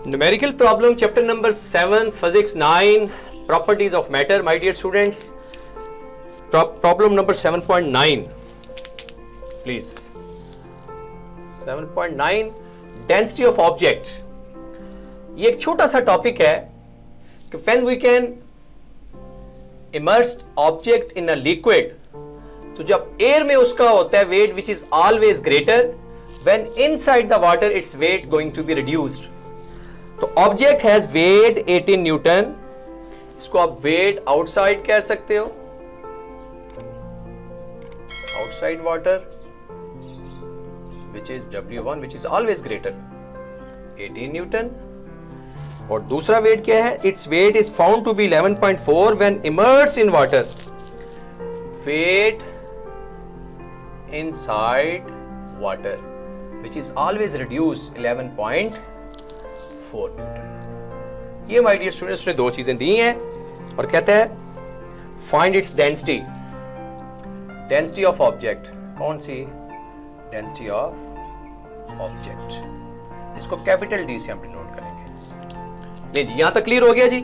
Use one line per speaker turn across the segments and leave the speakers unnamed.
Numerical problem, chapter number 7, physics 9, properties of matter. My dear students, problem number 7.9, please. 7.9, density of object. ये एक छोटा सा topic है कि when we can immerse object in a liquid, तो जब air में उसका होता है weight which is always greater, when inside the water its weight going to be reduced. तो ऑब्जेक्ट हैज वेट 18 न्यूटन, इसको आप वेट आउटसाइड कह सकते हो, outside water which is W1 which is always greater 18 newton. और दूसरा weight क्या है? Its weight is found to be 11.4 when immerse in water, weight inside water which is always reduce 11.4 newton. ये my dear students ने दो चीजें दी हैं और कहता है find its density, density of object. कौन सी? Density of object. इसको कैपिटल डी से हम डिनोट करेंगे। नहीं जी, यहां तक क्लियर हो गया जी।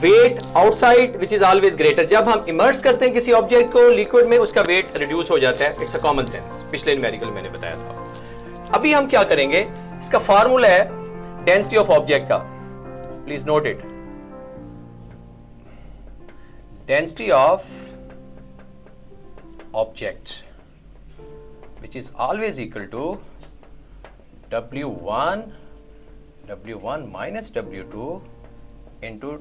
Weight outside which is always greater, जब हम इमर्स करते हैं किसी ऑब्जेक्ट को लिक्विड में उसका वेट रिड्यूस हो जाता है। इट्स अ कॉमन सेंस, पिछले न्यूमेरिकल मैंने बताया था। अभी हम क्या करेंगे, इसका फार्मूला है डेंसिटी ऑफ ऑब्जेक्ट का, please note it. Density of object which is always equal to W1 minus W2 into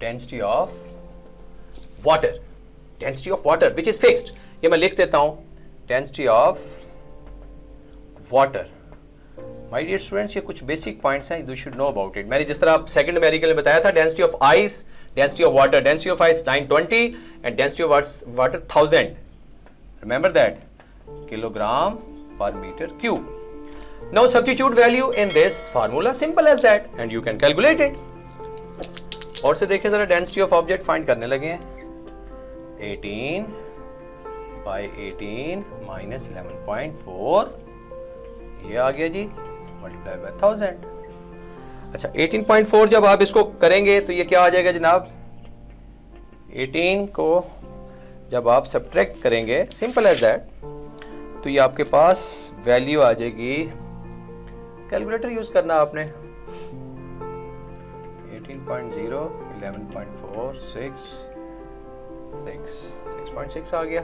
density of water, density of water which is fixed. ये मैं लिख देता हूं, density of water. My dear students, ये कुछ basic points हैं, you should know about it. मैंने जिस तरह आप सेकंड न्यूमेरिकल में बताया था, density of ice, density of water, density of ice 920 and density of water 1000। Remember that, kilogram per metre cube. Now substitute value in this formula, simple as that, and you can calculate it. और से देखें जरा, density of object find करने लगे हैं। 18 by 18 minus 11.4, ये आ गया जी, multiply by 1000। अच्छा, 18.4 जब आप इसको करेंगे तो ये क्या आ जाएगा जनाब? 18 को जब आप सब्ट्रैक्ट करेंगे, सिंपल एज दैट, तो ये आपके पास वैल्यू आ जाएगी। कैलकुलेटर यूज करना आपने। 18.0 11.4 6.6 आ गया,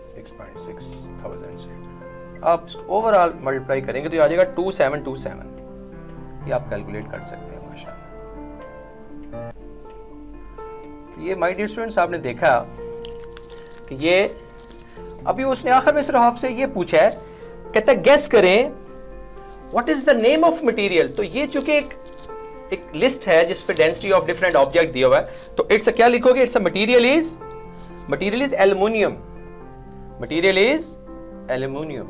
6,600 से आप ओवरऑल मल्टीप्लाई करेंगे तो ये आ जाएगा 2727। ये आप कैलकुलेट कर सकते हैं माशाल्लाह। तो ये माय डियर स्टूडेंट्स, आपने देखा कि ये अभी उसने आखिर में सिर्फ आपसे ये पूछा है, कहता है गेस करें what is the name of material. तो ये चूंकि एक लिस्ट है जिस पे डेंसिटी ऑफ डिफरेंट ऑब्जेक्ट दिया हुआ है, तो इट्स क्या लिखोगे? It's a material is aluminium, material is aluminium.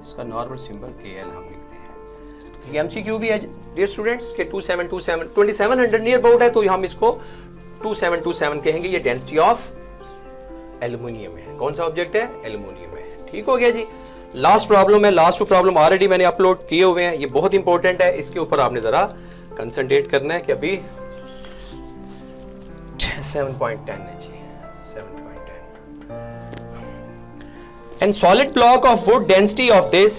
इसका नॉर्मल सिंबल AL हम लिखते हैं। तो ये MCQ भी है डियर स्टूडेंट्स के 2700 नियर अबाउट है, तो हम इसको 2727 कहेंगे। ये डेंसिटी ऑफ एल्युमिनियम है। कौन सा ऑब्जेक्ट है? एल्युमिनियम है। ठीक हो गया जी। लास्ट प्रॉब्लम है, लास्ट टू प्रॉब्लम ऑलरेडी मैंने अपलोड किए हुए हैं, ये बहुत इंपॉर्टेंट है, इसके ऊपर आपने जरा कंसंट्रेट करना है कि अभी 7.10 है जी, 7.10। And solid block of would density of this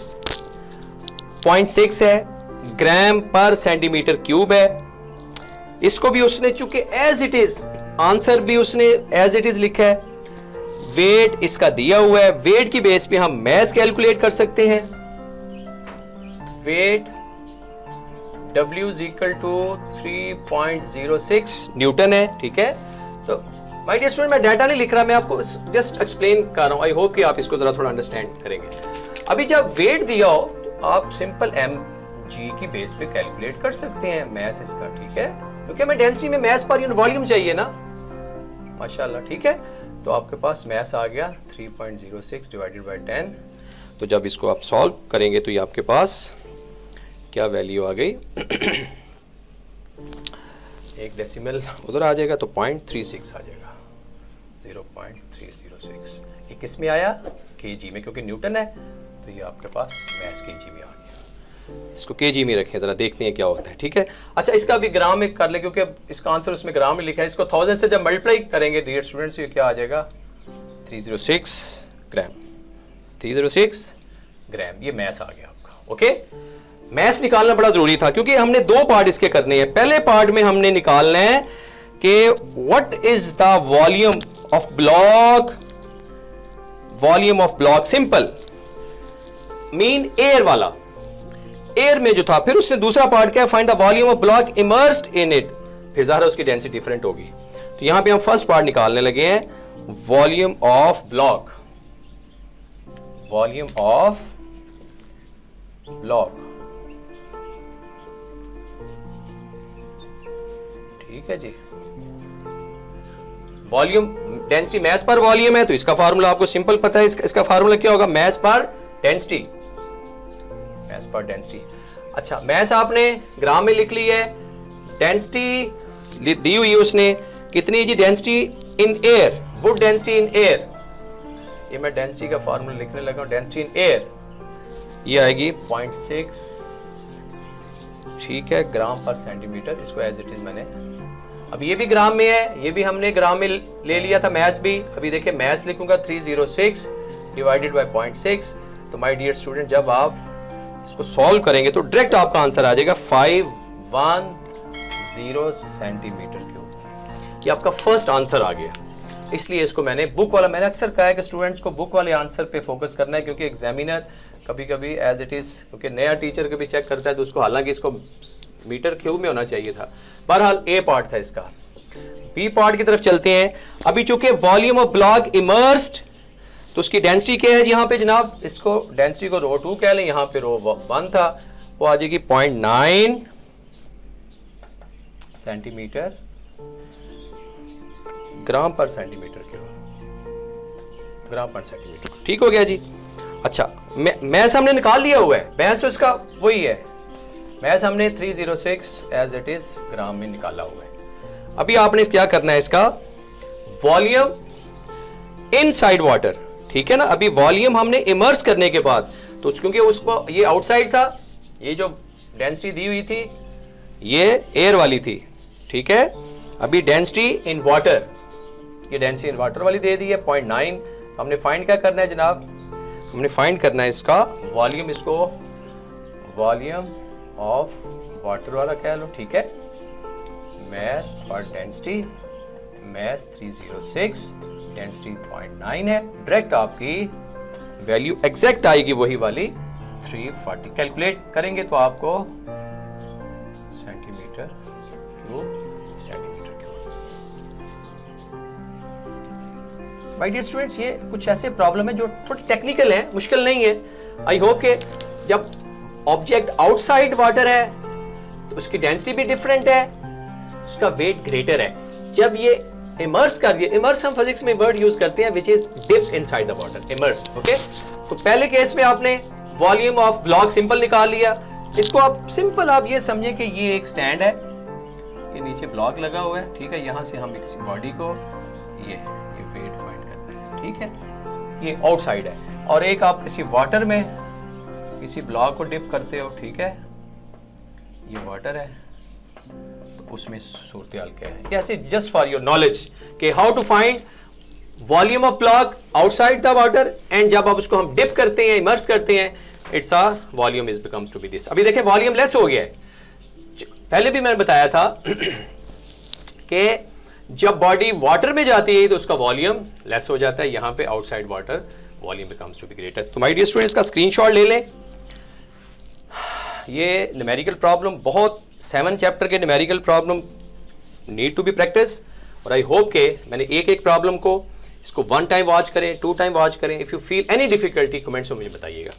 0.6 है, ग्राम पर सेंटीमीटर क्यूब है। इसको भी उसने चूंकि एज इट इज, आंसर भी उसने एज इट इज लिखा है। वेट इसका दिया हुआ है, वेट की बेस पे हम मैस कैलकुलेट कर सकते हैं। Weight W is equal to 3.06 newton है। ठीक है, तो माय डियर स्टूडेंट, मैं डाटा नहीं लिख रहा, मैं आपको जस्ट एक्सप्लेन कर रहा हूं। आई होप कि आप इसको जरा थोड़ा अंडरस्टैंड करेंगे। अभी जब वेट दिया हो तो आप सिंपल mg की बेस पे कैलकुलेट कर सकते हैं मैस इसका। ठीक है, क्योंकि हमें डेंसिटी में मैस पर यूनिट वॉल्यूम चाहिए ना, माशाल्लाह। ठीक है, तो आपके पास मैस आ गया 3.06 डिवाइडेड बाय 10। तो जब इसको आप सॉल्व करेंगे तो ये आपके पास क्या वैल्यू आ गई? एक डेसिमल उधर आ जाएगा तो 0.36 आ जाएगा। 0.306। ये किस में आया? केजी में, क्योंकि न्यूटन है तो ये आपके पास मैस केजी में आ गया। इसको केजी में रखें, जरा देखते हैं क्या होता है। ठीक है, अच्छा इसका भी ग्राम में कर ले, क्योंकि अब इसका आंसर उसमें ग्राम में लिखा है। इसको 1000 से जब मल्टीप्लाई करेंगे डियर स्टूडेंट्स, ये क्या आ जाएगा? 306 ग्राम। 306 ग्राम, ये मैस आ गया आपका। ओके, मैस निकालना बड़ा जरूरी था क्योंकि हमने दो पार्ट इसके करने हैं। पहले पार्ट में हमने निकालना है कि what is the volume of block. Volume of block simple mean air वाला, एयर में जो था। फिर उसने दूसरा पार्ट क्या, find the volume of block immersed in it. फिर ज़ाहिर उसकी डेंसिटी डिफरेंट होगी। तो यहां पे हम फर्स्ट पार्ट निकालने लगे हैं, volume of block. Volume of block, ठीक है जी। वॉल्यूम डेंसिटी मैस पर वॉल्यूम है, तो इसका फार्मूला आपको सिंपल पता है। इसका फार्मूला क्या होगा? मैस पर डेंसिटी। मैस पर डेंसिटी। अच्छा, मैस आपने ग्राम में लिख ली है, डेंसिटी दी हुई है उसने कितनी जी? Density in air, wood density in air. ये मैं डेंसिटी का फार्मूला लिखने लगा हूं, डेंसिटी इन एयर ये आएगी 0.6, ठीक है, ग्राम पर सेंटीमीटर। इसको एज इट इज मैंने, अब ये भी ग्राम में है, ये भी हमने ग्राम में ले लिया था, मैस भी। अभी देखिए मैस लिखूंगा 306 डिवाइडेड बाय 0.6। तो माय डियर स्टूडेंट, जब आप इसको सॉल्व करेंगे तो डायरेक्ट आपका आंसर आ जाएगा 510 सेंटीमीटर क्यूब। ये आपका फर्स्ट आंसर आ गया। इसलिए इसको मैंने बुक वाला, मैंने अक्सर कहा है कि स्टूडेंट्स को बुक वाले आंसर पे फोकस करना है, क्योंकि एग्जामिनर कभी कभी एज इट इज, क्योंकि नया टीचर कभी चेक करता है तो उसको, हालांकि इसको मीटर क्यूब में होना चाहिए था। बहरहाल ए पार्ट था इसका। बी पार्ट की तरफ चलते हैं। अभी चूंकि वॉल्यूम ऑफ ब्लॉक इमर्स्ड, तो उसकी डेंसिटी क्या है यहाँ पे जनाब? इसको डेंसिटी को रो 2 कह लें, यहाँ पे रो 1 था, वो आ जाएगी 0.9 सेंटीमीटर ग्राम पर सेंटीमीटर क्यूब, ग्राम पर सेंटीमीटर। ठीक हो गया जी। अच्छा, मैस हमने निकाल लिया हुआ है, मैस तो इसका वही है, मैस हमने 306 एज इट इज ग्राम में निकाला हुआ है। अभी आपने क्या करना है, इसका वॉल्यूम इनसाइड वाटर, ठीक है ना। अभी वॉल्यूम हमने इमर्स करने के बाद, तो क्योंकि उसको ये आउटसाइड था, ये जो डेंसिटी दी हुई थी ये एयर वाली थी, ठीक है। अभी डेंसिटी इन वाटर, ये डेंसिटी इन वाटर वाली दे दी है 0.9। हमने फाइंड क्या करना है जनाब? हमने फाइंड करना है इसका वॉल्यूम, इसको वॉल्यूम ऑफ वाटर वाला कह लो, ठीक है। मैस पर डेंसिटी, मैस 306, डेंसिटी 0.9 है। डायरेक्ट आपकी वैल्यू एग्जैक्ट आएगी वही वाली 340। कैलकुलेट करेंगे तो आपको centimetre cube, centimetre cube. My dear students, ये कुछ ऐसे प्रॉब्लम है जो थोड़ी टेक्निकल है, मुश्किल नहीं है। आई होप के जब ऑब्जेक्ट आउटसाइड वाटर है तो उसकी डेंसिटी भी डिफरेंट है, उसका वेट ग्रेटर है। जब ये इमर्स कर दिया, इमर्स हम फिजिक्स में वर्ड यूज करते हैं which is dip inside the water, immerse. Okay, तो पहले केस में आपने वॉल्यूम ऑफ ब्लॉक सिंपल निकाल लिया। इसको आप सिंपल आप ये समझे कि ये एक स्टैंड है, ये नीचे ब्लॉक लगा हुआ है, ठीक है। यहां से हम किसी बॉडी को ये वेट फाइंड करते हैं, ठीक है। ये आउटसाइड है, और एक आप किसी वाटर में किसी ब्लॉक को डिप करते हो, ठीक है। ये वाटर है, तो उसमें सूरत हाल क्या है, ऐसे जस्ट फॉर योर नॉलेज कि how to find volume of block outside the water, and जब आप उसको हम डिप करते हैं, इमर्स करते हैं, its uh volume is becomes to be this. अभी देखें वॉल्यूम लेस हो गया है। पहले भी मैंने बताया था कि जब बॉडी वाटर में जाती है तो उसका वॉल्यूम लेस हो जाता है, यहां पे outside water volume becomes to be greater. तो माय डियर स्टूडेंट्स, का स्क्रीनशॉट ले लें। ये न्यूमेरिकल प्रॉब्लम बहुत 7 चैप्टर के numerical problem need to be practice, और आई होप के मैंने एक प्रॉब्लम को इसको 1 टाइम वॉच करें, 2 टाइम वॉच करें। If you feel any difficulty comments में मुझे बताइएगा।